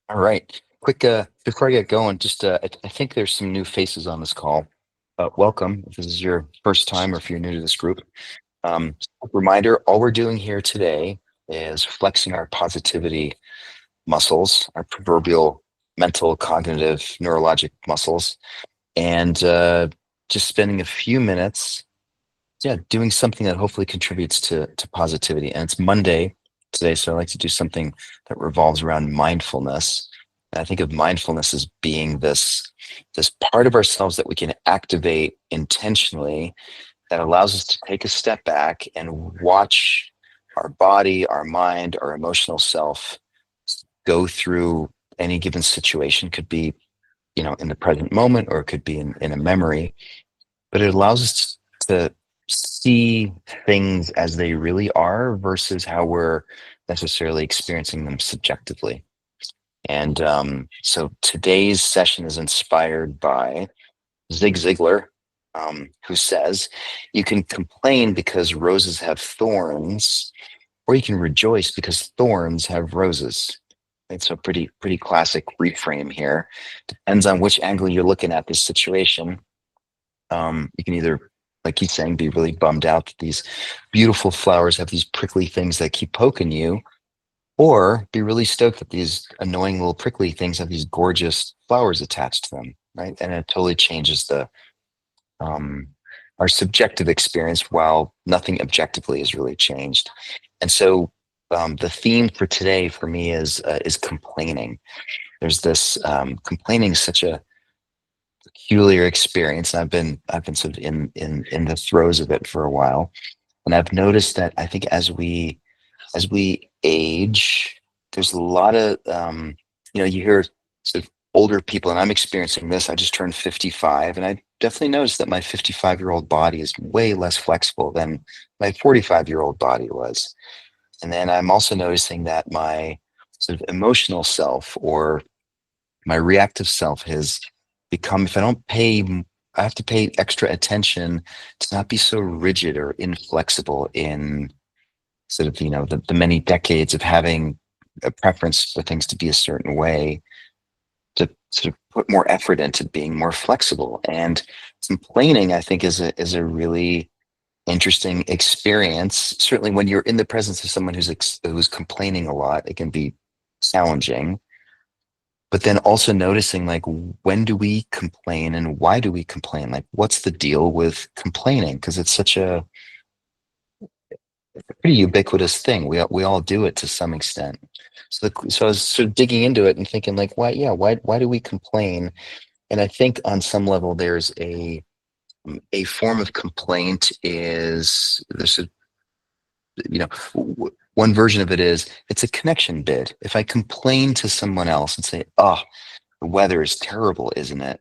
All right. Quick, before I get going, just I think there's some new faces on this call. Welcome if this is your first time or if you're new to this group. Reminder, all we're doing here today is flexing our positivity muscles, our proverbial mental, cognitive, neurologic muscles, and just spending a few minutes, yeah, doing something that hopefully contributes to positivity. And it's Monday today, so I like to do something that revolves around mindfulness. And I think of mindfulness as being this part of ourselves that we can activate intentionally that allows us to take a step back and watch our body, our mind, our emotional self go through any given situation. Could be, in the present moment, or it could be in a memory, but it allows us to see things as they really are versus how we're necessarily experiencing them subjectively. And so today's session is inspired by Zig Ziglar, who says, "You can complain because roses have thorns, or you can rejoice because thorns have roses." It's a pretty classic reframe here. Depends on which angle you're looking at this situation. You can either, like he's saying, be really bummed out that these beautiful flowers have these prickly things that keep poking you, or be really stoked that these annoying little prickly things have these gorgeous flowers attached to them, right? And it totally changes the um, our subjective experience, while nothing objectively has really changed. And so, the theme for today for me is complaining. There's this complaining is such a peculiar experience. I've been sort of in the throes of it for a while, and I've noticed that I think as we age, there's a lot of you hear sort of older people, and I'm experiencing this. I just turned 55, and I definitely noticed that my 55-year-old body is way less flexible than my 45-year-old body was. And then I'm also noticing that my sort of emotional self, or my reactive self, has become, if I don't pay I have to pay extra attention to not be so rigid or inflexible in sort of, the many decades of having a preference for things to be a certain way, to sort of put more effort into being more flexible. And complaining, I think, is a really interesting experience. Certainly when you're in the presence of someone who's complaining a lot, it can be challenging. But then also noticing, like, when do we complain and why do we complain? Like, what's the deal with complaining? Because it's such a pretty ubiquitous thing. We all do it to some extent. So I was sort of digging into it and thinking, like, why do we complain? And I think on some level there's a form of complaint. Is there's a one version of it is, it's a connection bid. If I complain to someone else and say, "Oh, the weather is terrible, isn't it?"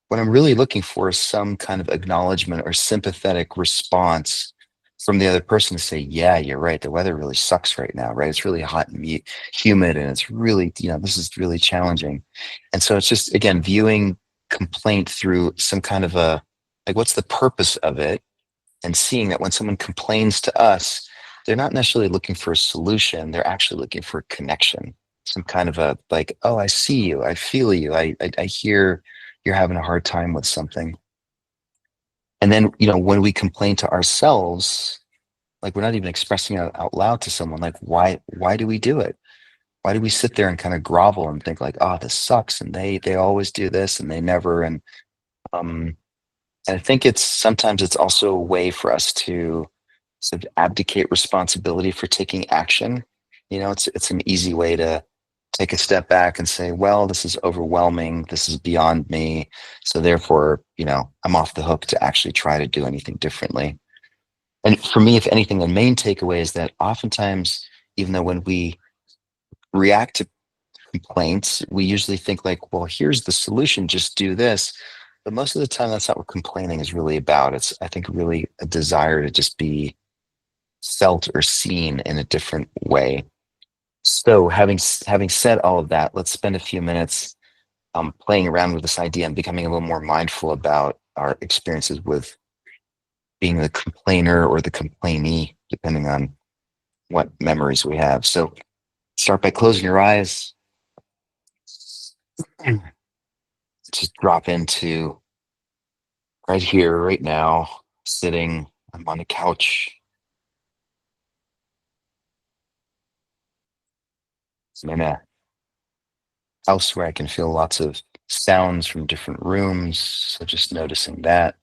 What I'm really looking for is some kind of acknowledgement or sympathetic response from the other person to say, "Yeah, you're right. The weather really sucks right now, right? It's really hot and humid, and it's really, this is really challenging." And so it's just, again, viewing complaint through some kind of like, what's the purpose of it? And seeing that when someone complains to us, they're not necessarily looking for a solution. They're actually looking for connection, some kind of a, like, "Oh, I see you. I feel you. I hear you're having a hard time with something." And then, when we complain to ourselves, like, we're not even expressing it out loud to someone. Like, why do we do it? Why do we sit there and kind of grovel and think, like, "Oh, this sucks, and they always do this, and they never." Um and I think it's also a way for us to sort of abdicate responsibility for taking action. It's an easy way to take a step back and say, "Well, this is overwhelming. This is beyond me. So therefore, I'm off the hook to actually try to do anything differently." And for me, if anything, the main takeaway is that oftentimes, even though when we react to complaints, we usually think, like, "Well, here's the solution, just do this." But most of the time, that's not what complaining is really about. It's, I think, really a desire to just be felt or seen in a different way. So, having said all of that, let's spend a few minutes playing around with this idea and becoming a little more mindful about our experiences with being the complainer or the complainee, depending on what memories we have. So, start by closing your eyes, Just drop into right here, right now, sitting. I'm on a couch. I'm in a house where I can feel lots of sounds from different rooms. So just noticing that,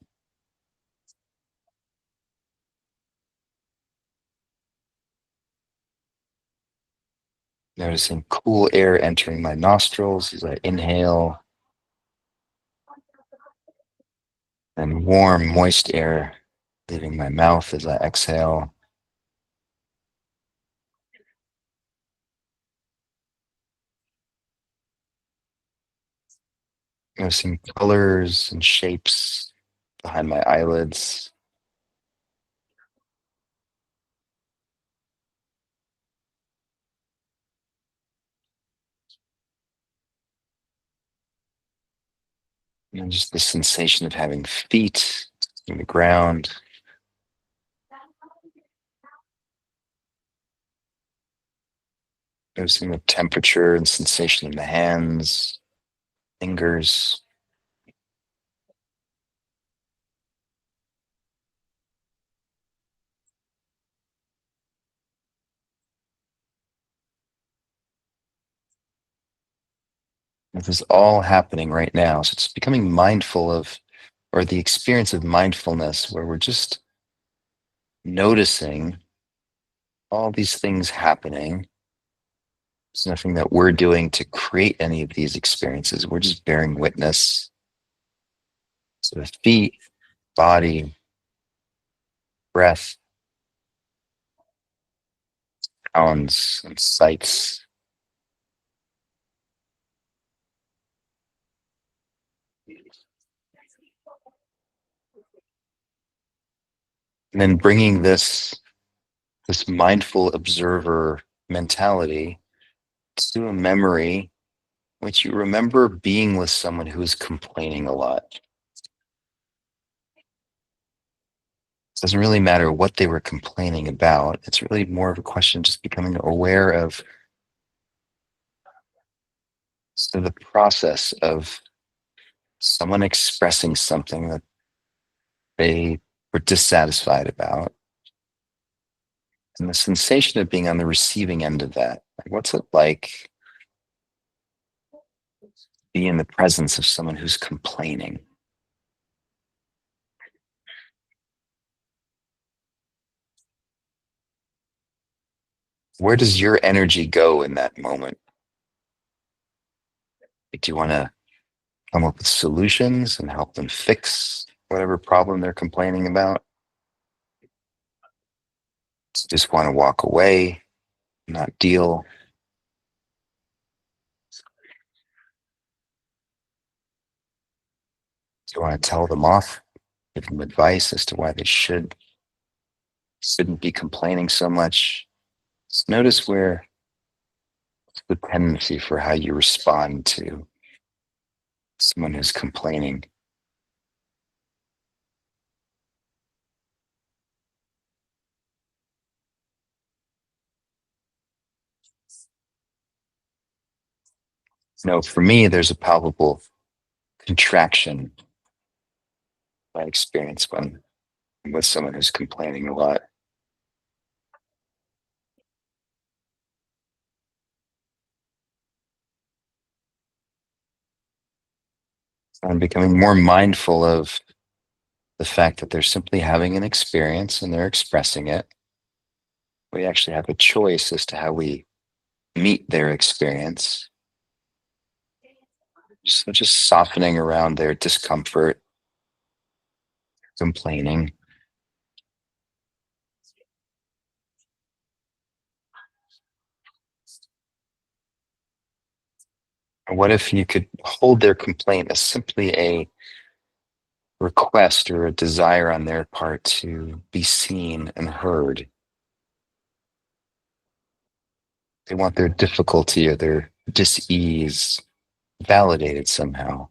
noticing cool air entering my nostrils as I inhale, and warm, moist air leaving my mouth as I exhale. Noticing colors and shapes behind my eyelids. And just the sensation of having feet in the ground. Noticing the temperature and sensation in the hands, fingers. This is all happening right now. So it's becoming mindful of, or the experience of mindfulness, where we're just noticing all these things happening. There's nothing that we're doing to create any of these experiences. We're just bearing witness to the feet, body, breath, sounds, and sights. And then bringing this mindful observer mentality to a memory which you remember being with someone who's complaining a lot. It doesn't really matter what they were complaining about. It's really more of a question of just becoming aware of the process of someone expressing something that they were dissatisfied about, and the sensation of being on the receiving end of that. Like, what's it like to be in the presence of someone who's complaining? Where does your energy go in that moment? Like, do you want to come up with solutions and help them fix whatever problem they're complaining about? Just want to walk away, not deal? Do you want to tell them off, give them advice as to why they shouldn't be complaining so much? Just notice where the tendency for how you respond to someone who's complaining. For me, there's a palpable contraction I experience when I'm with someone who's complaining a lot. I'm becoming more mindful of the fact that they're simply having an experience and they're expressing it. We actually have a choice as to how we meet their experience. So just softening around their discomfort, complaining. What if you could hold their complaint as simply a request or a desire on their part to be seen and heard? They want their difficulty or their dis-ease validated somehow.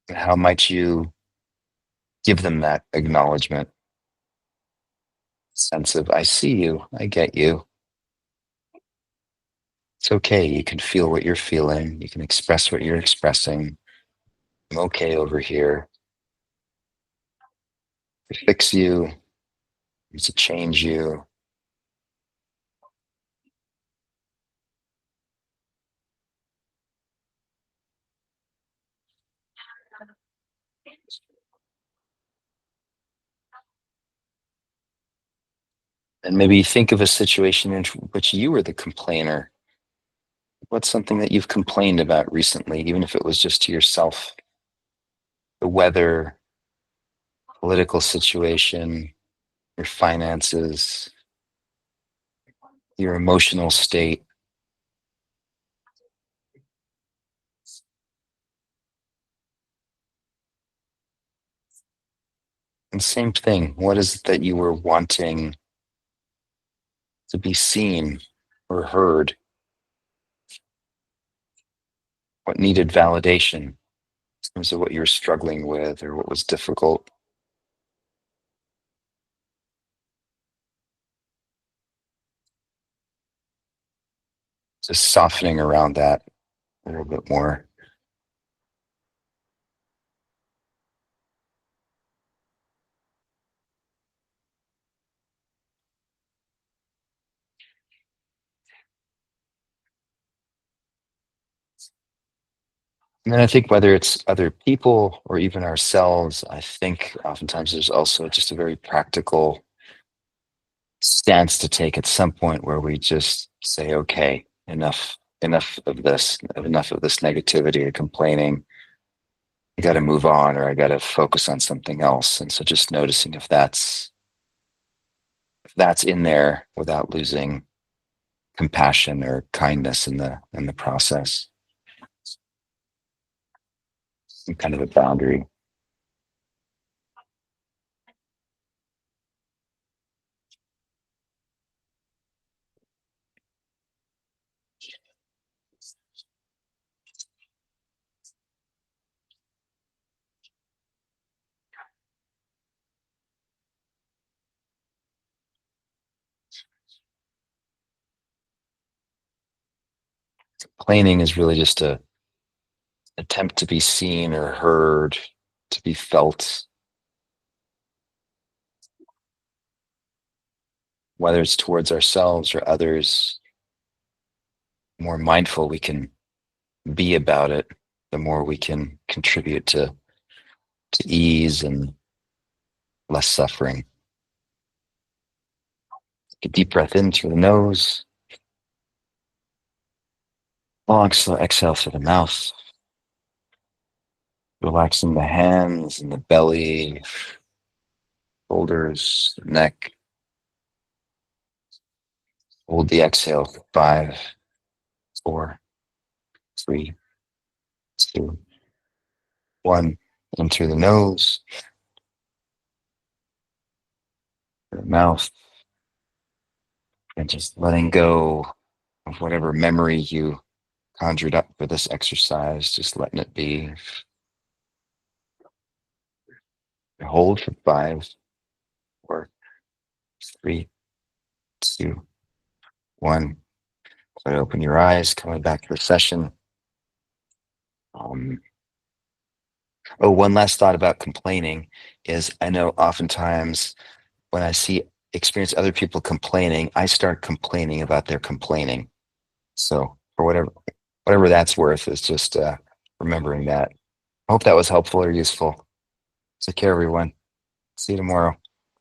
How might you Give them that acknowledgement, sense of, I see you, I get you. It's okay. You can feel what you're feeling. You can express what you're expressing. I'm okay over here. To fix you, to change you. And maybe think of a situation in which you were the complainer. What's something that you've complained about recently, even if it was just to yourself? The weather, political situation, your finances, your emotional state. And same thing. What is it that you were wanting to be seen or heard? What needed validation in terms of what you were struggling with or what was difficult? Just softening around that a little bit more. And then I think whether it's other people or even ourselves, I think oftentimes there's also just a very practical stance to take at some point where we just say, okay, enough of this negativity or complaining. I got to move on, or I got to focus on something else. And so just noticing if that's in there without losing compassion or kindness in the process, some kind of a boundary. Complaining is really just a attempt to be seen or heard, to be felt, whether it's towards ourselves or others. The more mindful we can be about it, the more we can contribute to ease and less suffering. Take a deep breath in through the nose, long slow exhale through the mouth, relaxing the hands and the belly, shoulders, neck. Hold the exhale for 5, 4, 3, 2, 1. In through the nose, through the mouth, and just letting go of whatever memory you conjured up for this exercise, just letting it be. Hold for 5, 4, 3, 2, 1. So open your eyes, coming back to the session. Um, one last thought about complaining is I know oftentimes when I experience other people complaining, I start complaining about their complaining. So for whatever that's worth, is just remembering that. I hope that was helpful or useful. Take care, everyone. See you tomorrow.